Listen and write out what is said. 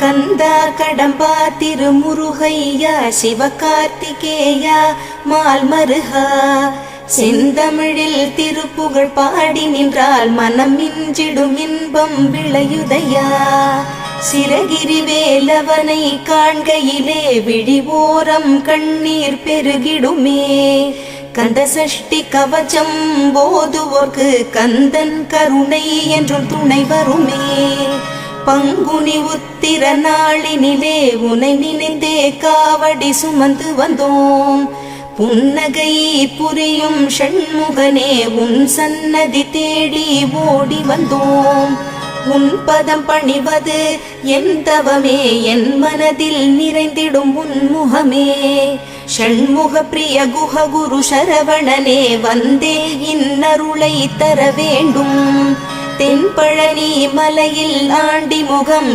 கந்தா கடம்பா திருமுருகையா சிவகார்த்திகேயா மால்மருகா செந்தமிழில் திருப்புகழ் பாடி நின்றால் மனம் மிஞ்சிடும் இன்பம் விளையுதையா சிரகிரி வேலவனை காண்கையிலே விழிவோரம் கண்ணீர் பெருகிடுமே கந்த சஷ்டி கவச்சம் போதுவோர்க்கு கந்தன் கருணை என்றும் துணை வருமே பங்குனி உத்திர நாளினிலே உனை நினைந்தே காவடி சுமந்து வந்தோம் புன்னகை புரியும் ஷண்முகனே உன் சன்னதி தேடி ஓடி வந்தோம் உன் பதம் பணிவது என் தவமே என் மனதில் நிறைந்திடும் உன் முகமே ஷண்முக பிரிய குஹ குரு சரவணனே வந்தே இன்னருளை தர வேண்டும் தென்பழனி மலையில் ஆண்டி முகம்